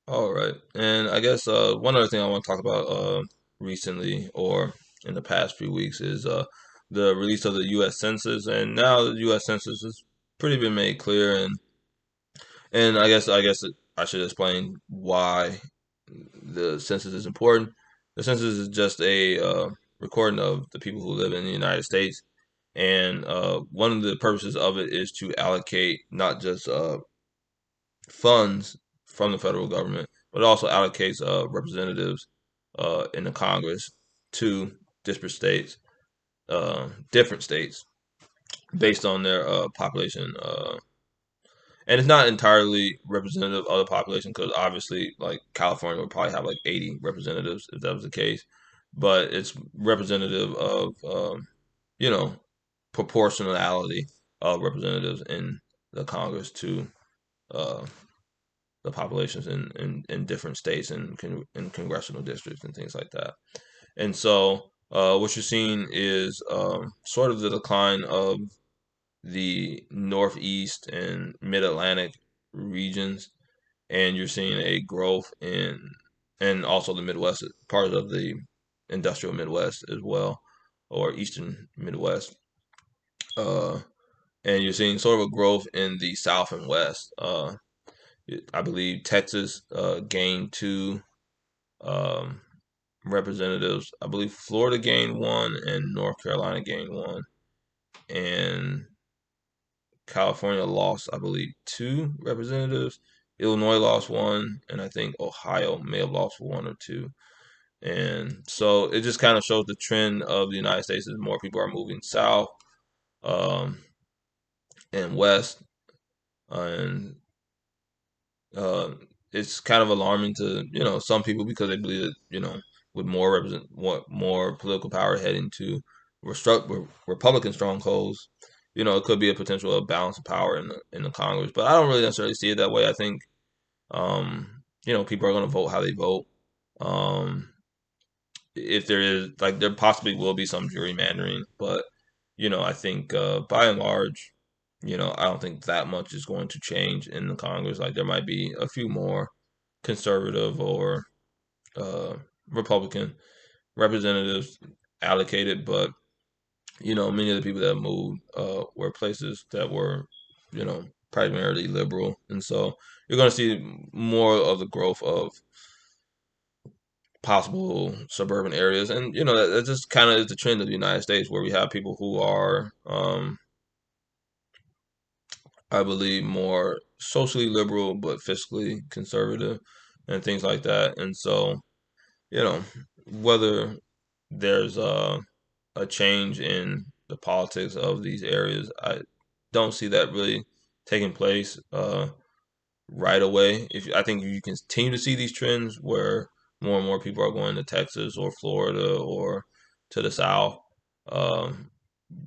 All right. And I guess one other thing I want to talk about recently or in the past few weeks is the release of the U.S. Census. And now the U.S. Census has pretty been made clear, and I should explain why the census is important. The census is just a recording of the people who live in the United States, and one of the purposes of it is to allocate not just funds from the federal government, but it also allocates representatives in the Congress to different states, based on their population. And it's not entirely representative of the population because obviously, like California would probably have like 80 representatives if that was the case, but it's representative of you know proportionality of representatives in the Congress to uh, the populations in different states and in congressional districts and things like that. And so, what you're seeing is sort of the decline of the Northeast and Mid Atlantic regions, and you're seeing a growth and also the Midwest, part of the industrial Midwest as well, or Eastern Midwest. Uh, and you're seeing sort of a growth in the South and West. I believe Texas gained two um, representatives. I believe Florida gained one and North Carolina gained one. And California lost, I believe, two representatives. Illinois lost one, and I think Ohio may have lost one or two. And so it just kind of shows the trend of the United States as more people are moving south um, and west. And uh, it's kind of alarming to some people because they believe that with more political power heading to Republican strongholds, it could be a potential of balance of power in the Congress. But I don't really necessarily see it that way. I think people are going to vote how they vote. Um, if there is like there possibly will be some gerrymandering, but I think by and large, I don't think that much is going to change in the Congress. Like there might be a few more conservative or uh, Republican representatives allocated, but many of the people that moved were places that were primarily liberal, and so you're going to see more of the growth of possible suburban areas, and that just kind of is the trend of the United States, where we have people who are, I believe, more socially liberal but fiscally conservative, and things like that. And so, you know, whether there's a change in the politics of these areas, I don't see that really taking place right away. If I think you continue to see these trends where more and more people are going to Texas or Florida or to the South, um,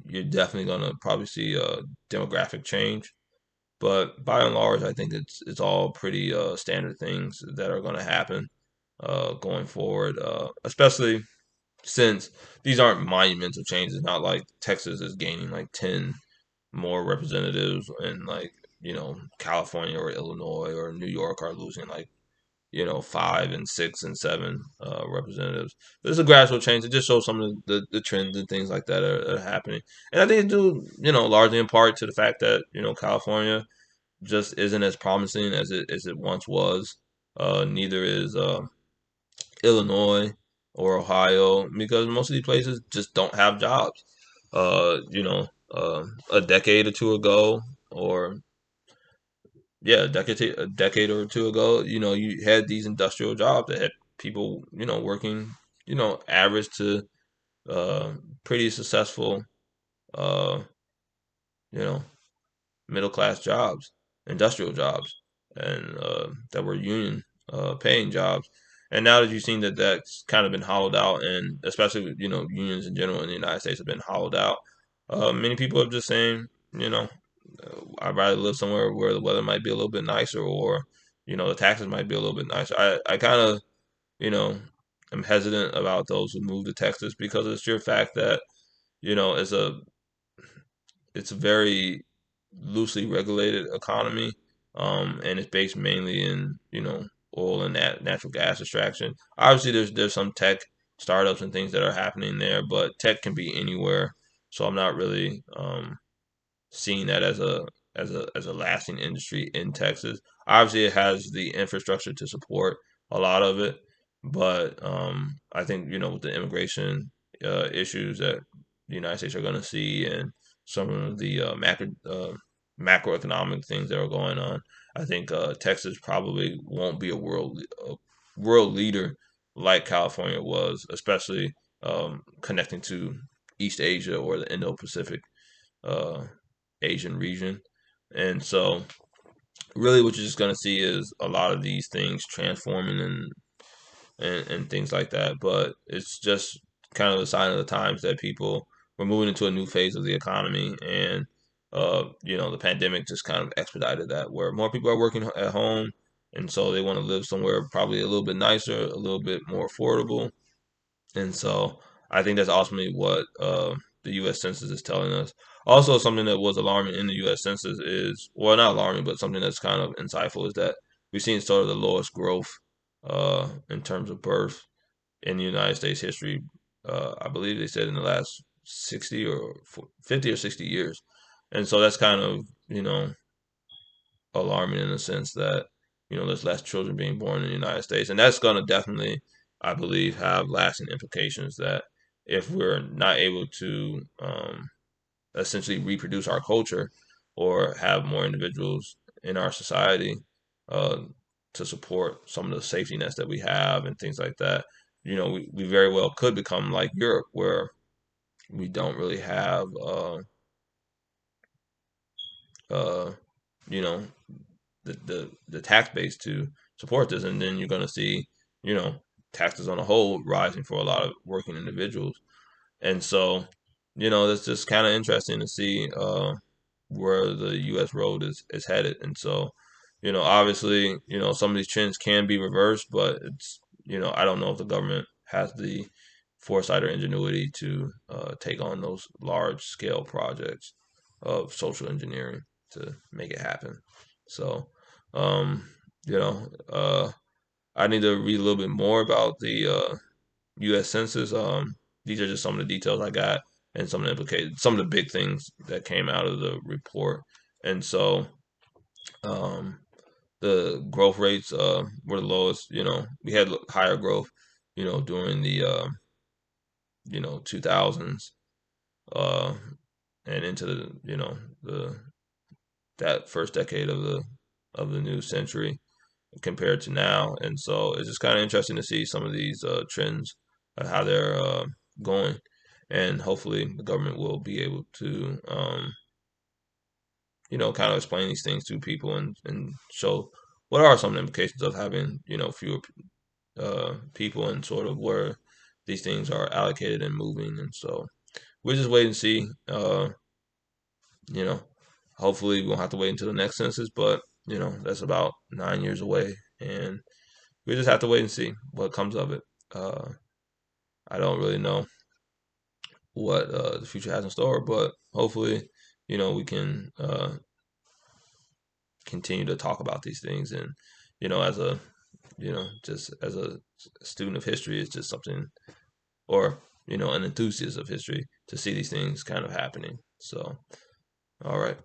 you're definitely going to probably see a demographic change. But by and large, I think it's all pretty standard things that are going to happen going forward, especially since these aren't monumental changes. Not like Texas is gaining like 10 more representatives, and like California or Illinois or New York are losing like 5 and 6 and 7 representatives. There's a gradual change. It just shows some of the trends and things like that are happening. And I think it's due largely in part to the fact that California just isn't as promising as it once was. Neither is Illinois or Ohio, because most of these places just don't have jobs. A decade or two ago, or yeah, a decade or two ago, you had these industrial jobs that had people, working, average to uh, pretty successful, uh, you know, middle class jobs, industrial jobs, and that were union paying jobs. And now that you've seen that that's kind of been hollowed out, and especially unions in general in the United States have been hollowed out, many people are just saying, I'd rather live somewhere where the weather might be a little bit nicer, or the taxes might be a little bit nicer. I kind of you know am hesitant about those who move to Texas because of the sheer fact that it's a very loosely regulated economy, and it's based mainly in oil and natural gas extraction. Obviously, there's some tech startups and things that are happening there, but tech can be anywhere. So I'm not really seeing that as a lasting industry in Texas. Obviously, it has the infrastructure to support a lot of it, but I think with the immigration issues that the United States are going to see and some of the macroeconomic things that are going on, I think Texas probably won't be a world leader like California was, especially connecting to East Asia or the Indo-Pacific uh, Asian region. And so, really, what you're just going to see is a lot of these things transforming and things like that. But it's just kind of a sign of the times that people we're moving into a new phase of the economy, and the pandemic just kind of expedited that, where more people are working at home, and so they want to live somewhere probably a little bit nicer, a little bit more affordable, and so I think that's ultimately what the U.S. Census is telling us. Also, something that was alarming in the U.S. Census is, well, not alarming, but something that's kind of insightful is that we've seen sort of the lowest growth in terms of birth in the United States history. I believe they said in the last 60 or 50 or 60 years. And so that's kind of, alarming in the sense that there's less children being born in the United States, and that's going to definitely, I believe, have lasting implications. That if we're not able to essentially reproduce our culture or have more individuals in our society uh, to support some of the safety nets that we have and things like that, we very well could become like Europe, where we don't really have uh, you know the tax base to support this, and then you're going to see you know taxes on a whole rising for a lot of working individuals, and so that's just kind of interesting to see where the U.S. road is headed, and so obviously some of these trends can be reversed, but it's I don't know if the government has the foresight or ingenuity to take on those large scale projects of social engineering to make it happen. So, um, you know, uh, I need to read a little bit more about the U.S. Census. These are just some of the details I got and some of the implications, some of the big things that came out of the report. And so, um, the growth rates were the lowest. We had higher growth, during the 2000s uh, and into the the that first decade of the new century compared to now. And so it's just kind of interesting to see some of these trends, how they're going, and hopefully the government will be able to kind of explain these things to people and show what are some of the implications of having fewer people and sort of where these things are allocated and moving. And so we'll just wait and see. You know, hopefully we won't have to wait until the next census, but that's about 9 years away, and we just have to wait and see what comes of it. Uh, I don't really know what the future has in store, but hopefully, we can continue to talk about these things, and as a just as a student of history, it's just something, or an enthusiast of history, to see these things kind of happening. So, all right.